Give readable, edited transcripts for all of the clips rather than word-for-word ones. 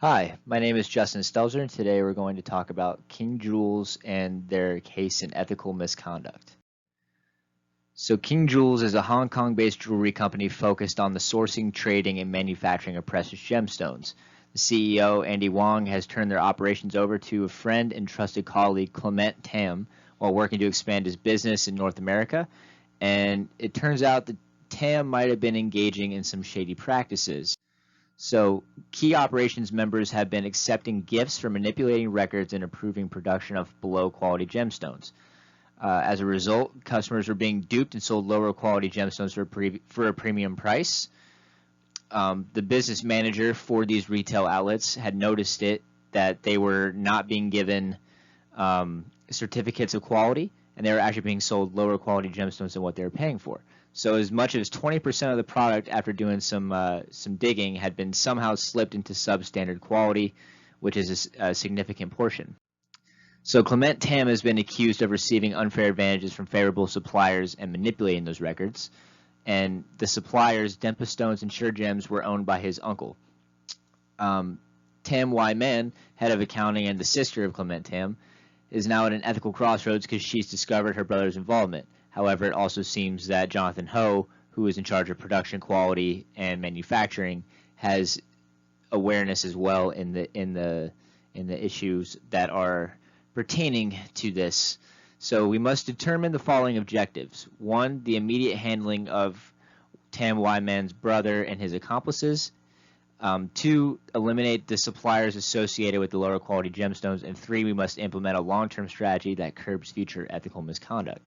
Hi, my name is Justin Stelzer, and today we're going to talk about KingJewels and their case in ethical misconduct. So KingJewels is a Hong Kong-based jewelry company focused on the sourcing, trading, and manufacturing of precious gemstones. The CEO, Andy Wong, has turned their operations over to a friend and trusted colleague, Clement Tam, while working to expand his business in North America. And it turns out that Tam might have been engaging in some shady practices. So, key operations members have been accepting gifts for manipulating records and approving production of below quality gemstones. As a result, customers were being duped and sold lower quality gemstones for a premium price. The business manager for these retail outlets had noticed that they were not being given certificates of quality, and they were actually being sold lower quality gemstones than what they were paying for. So as much as 20% of the product, after doing some digging, had been somehow slipped into substandard quality, which is a significant portion. So Clement Tam has been accused of receiving unfair advantages from favorable suppliers and manipulating those records. And the suppliers, Dempa Stones and Suregems, were owned by his uncle. Tam Y. Man, head of accounting and the sister of Clement Tam, is now at an ethical crossroads because she's discovered her brother's involvement. However, it also seems that Jonathan Ho, who is in charge of production quality and manufacturing, has awareness as well in the issues that are pertaining to this. So we must determine the following objectives. 1, the immediate handling of Tam Y. Man's brother and his accomplices. 2, eliminate the suppliers associated with the lower quality gemstones. And 3, we must implement a long-term strategy that curbs future ethical misconduct.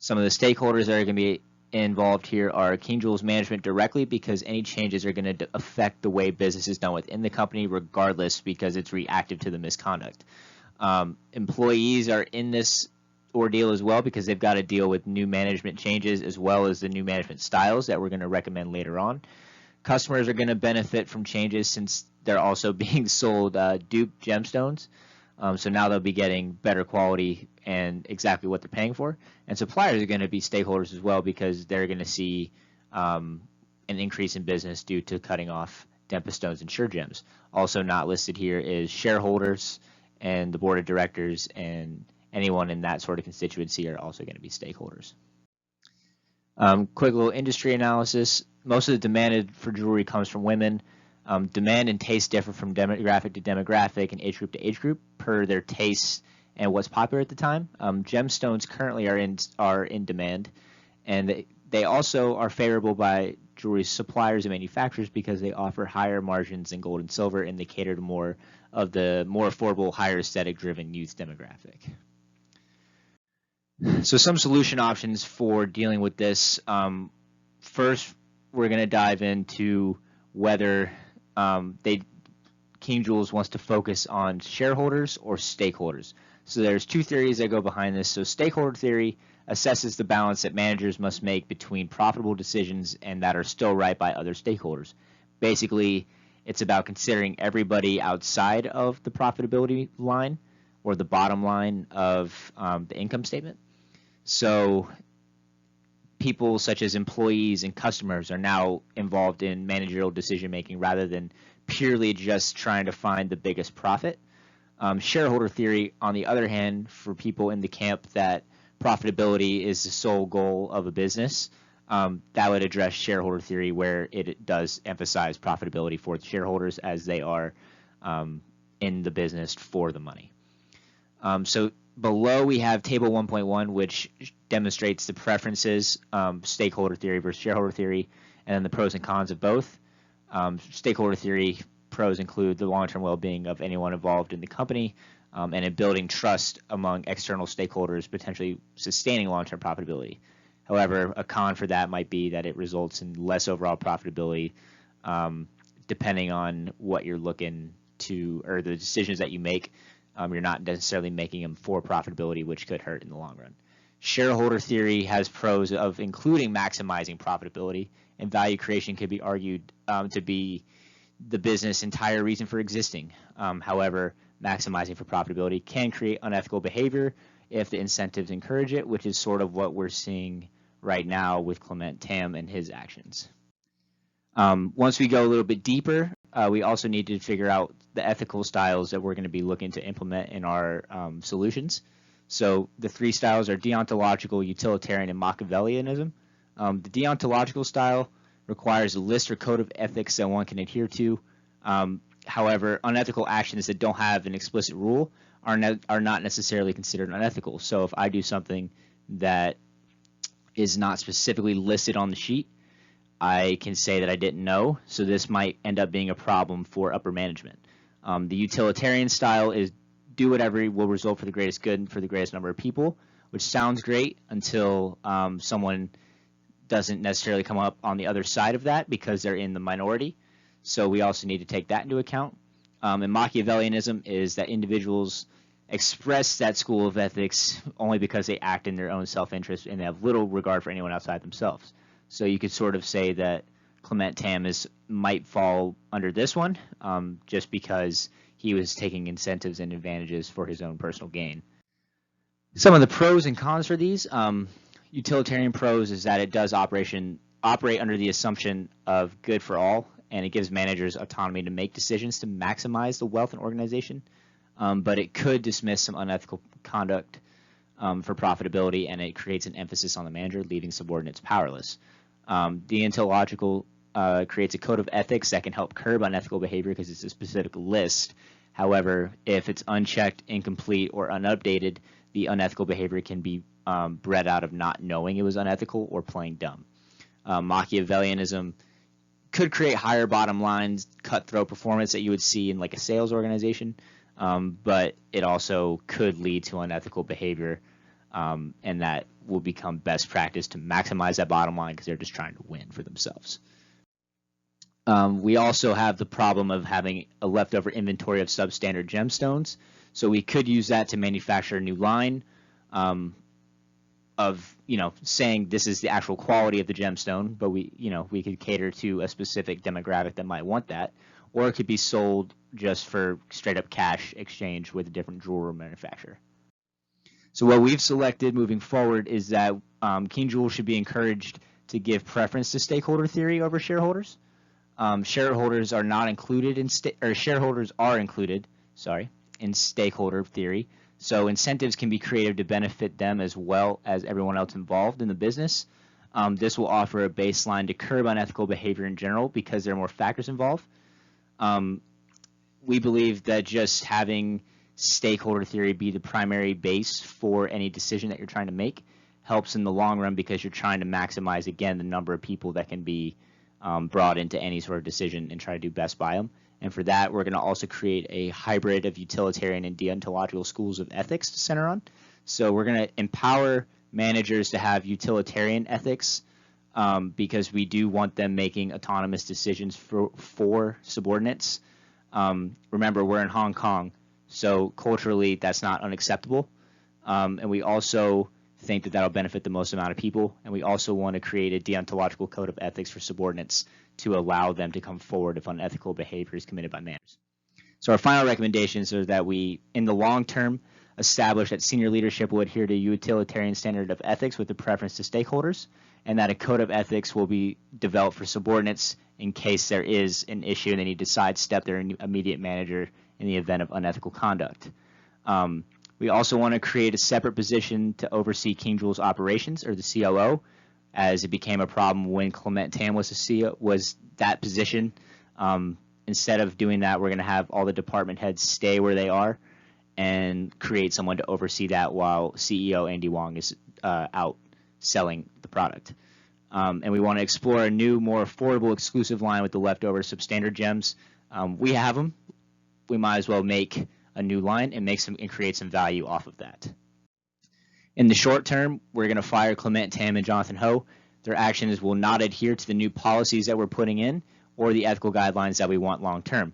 Some of the stakeholders that are going to be involved here are KingJewels management directly, because any changes are going to affect the way business is done within the company regardless, because it's reactive to the misconduct. Employees are in this ordeal as well because they've got to deal with new management changes as well as the new management styles that we're going to recommend later on. Customers are going to benefit from changes since they're also being sold duped gemstones. So now they'll be getting better quality and exactly what they're paying for. And suppliers are going to be stakeholders as well because they're going to see an increase in business due to cutting off Dempa Stones and Suregems. Also not listed here is shareholders and the board of directors, and anyone in that sort of constituency are also going to be stakeholders. Quick little industry analysis. Most of the demand for jewelry comes from women. Demand and taste differ from demographic to demographic and age group to age group per their tastes and what's popular at the time. Gemstones currently are in demand, and they also are favorable by jewelry suppliers and manufacturers because they offer higher margins than gold and silver, and they cater to more of the more affordable, higher aesthetic-driven youth demographic. So some solution options for dealing with this. First, we're going to dive into whether KingJewels wants to focus on shareholders or stakeholders. So there's 2 theories that go behind this. So stakeholder theory assesses the balance that managers must make between profitable decisions and that are still right by other stakeholders. Basically, it's about considering everybody outside of the profitability line or the bottom line of the income statement. So people such as employees and customers are now involved in managerial decision making rather than purely just trying to find the biggest profit. Shareholder theory, on the other hand, for people in the camp that profitability is the sole goal of a business, that would address shareholder theory, where it does emphasize profitability for the shareholders as they are in the business for the money. So below we have table 1.1, which demonstrates the preferences, stakeholder theory versus shareholder theory, and then the pros and cons of both. Stakeholder theory pros include the long-term well-being of anyone involved in the company, and in building trust among external stakeholders, potentially sustaining long-term profitability. However, a con for that might be that it results in less overall profitability, depending on what you're looking to, or the decisions that you make. You're not necessarily making them for profitability, which could hurt in the long run. Shareholder theory has pros of including maximizing profitability, and value creation could be argued to be the business' entire reason for existing. However, maximizing for profitability can create unethical behavior if the incentives encourage it, which is sort of what we're seeing right now with Clement Tam and his actions. Once we go a little bit deeper, we also need to figure out the ethical styles that we're going to be looking to implement in our solutions. So the 3 styles are deontological, utilitarian, and Machiavellianism. The deontological style requires a list or code of ethics that one can adhere to. However, unethical actions that don't have an explicit rule are not necessarily considered unethical. So if I do something that is not specifically listed on the sheet, I can say that I didn't know, so this might end up being a problem for upper management. The utilitarian style is do whatever will result for the greatest good and for the greatest number of people, which sounds great until someone doesn't necessarily come up on the other side of that because they're in the minority. So we also need to take that into account. And Machiavellianism is that individuals express that school of ethics only because they act in their own self-interest and they have little regard for anyone outside themselves. So you could sort of say that Clement Tam might fall under this one just because he was taking incentives and advantages for his own personal gain. Some of the pros and cons for these, utilitarian pros is that it does operate under the assumption of good for all, and it gives managers autonomy to make decisions to maximize the wealth and organization, but it could dismiss some unethical conduct for profitability, and it creates an emphasis on the manager, leaving subordinates powerless. Deontological creates a code of ethics that can help curb unethical behavior because it's a specific list. However, if it's unchecked, incomplete, or unupdated, the unethical behavior can be bred out of not knowing it was unethical or playing dumb. Machiavellianism could create higher bottom lines, cutthroat performance that you would see in like a sales organization, but it also could lead to unethical behavior, and that will become best practice to maximize that bottom line because they're just trying to win for themselves. We also have the problem of having a leftover inventory of substandard gemstones, so we could use that to manufacture a new line of saying this is the actual quality of the gemstone, but we could cater to a specific demographic that might want that, or it could be sold just for straight up cash exchange with a different jewelry manufacturer. So what we've selected moving forward is that KingJewels should be encouraged to give preference to stakeholder theory over shareholders. Shareholders are not included in shareholders are included, in stakeholder theory. So incentives can be created to benefit them as well as everyone else involved in the business. This will offer a baseline to curb unethical behavior in general because there are more factors involved. We believe that just having stakeholder theory be the primary base for any decision that you're trying to make helps in the long run because you're trying to maximize, again, the number of people that can be brought into any sort of decision and try to do best by them. And for that, we're going to also create a hybrid of utilitarian and deontological schools of ethics to center on. So we're going to empower managers to have utilitarian ethics because we do want them making autonomous decisions for subordinates. Remember, we're in Hong Kong, so culturally that's not unacceptable. And we also think that that'll benefit the most amount of people. And we also want to create a deontological code of ethics for subordinates to allow them to come forward if unethical behavior is committed by managers. So our final recommendations are that we, in the long term, establish that senior leadership will adhere to a utilitarian standard of ethics with a preference to stakeholders, and that a code of ethics will be developed for subordinates in case there is an issue and they need to sidestep their immediate manager in the event of unethical conduct. We also want to create a separate position to oversee KingJewels operations, or the COO, as it became a problem when Clement Tam was that position. Instead of doing that, we're going to have all the department heads stay where they are and create someone to oversee that while CEO Andy Wong is out selling the product. And we want to explore a new, more affordable exclusive line with the leftover substandard gems. We have them. We might as well make a new line and create some value off of that. In the short term, we're going to fire Clement Tam and Jonathan Ho. Their actions will not adhere to the new policies that we're putting in or the ethical guidelines that we want long term.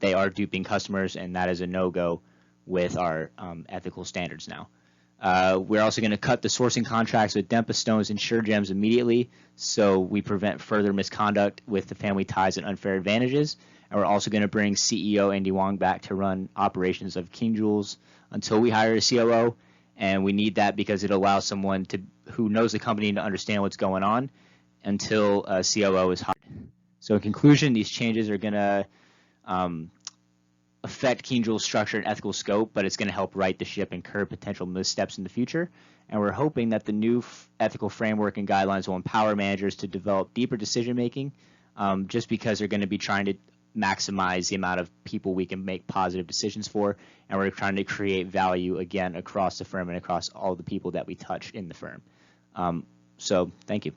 They are duping customers, and that is a no-go with our ethical standards now. We're also going to cut the sourcing contracts with Dempa Stones and Sure Gems immediately so we prevent further misconduct with the family ties and unfair advantages. And we're also going to bring CEO Andy Wong back to run operations of KingJewels until we hire a COO. And we need that because it allows someone who knows the company to understand what's going on until a COO is hired. So in conclusion, these changes are going to affect KingJewels' structure and ethical scope, but it's going to help right the ship and curb potential missteps in the future. And we're hoping that the new ethical framework and guidelines will empower managers to develop deeper decision making, just because they're going to be trying to maximize the amount of people we can make positive decisions for, and we're trying to create value again across the firm and across all the people that we touch in the firm. So thank you.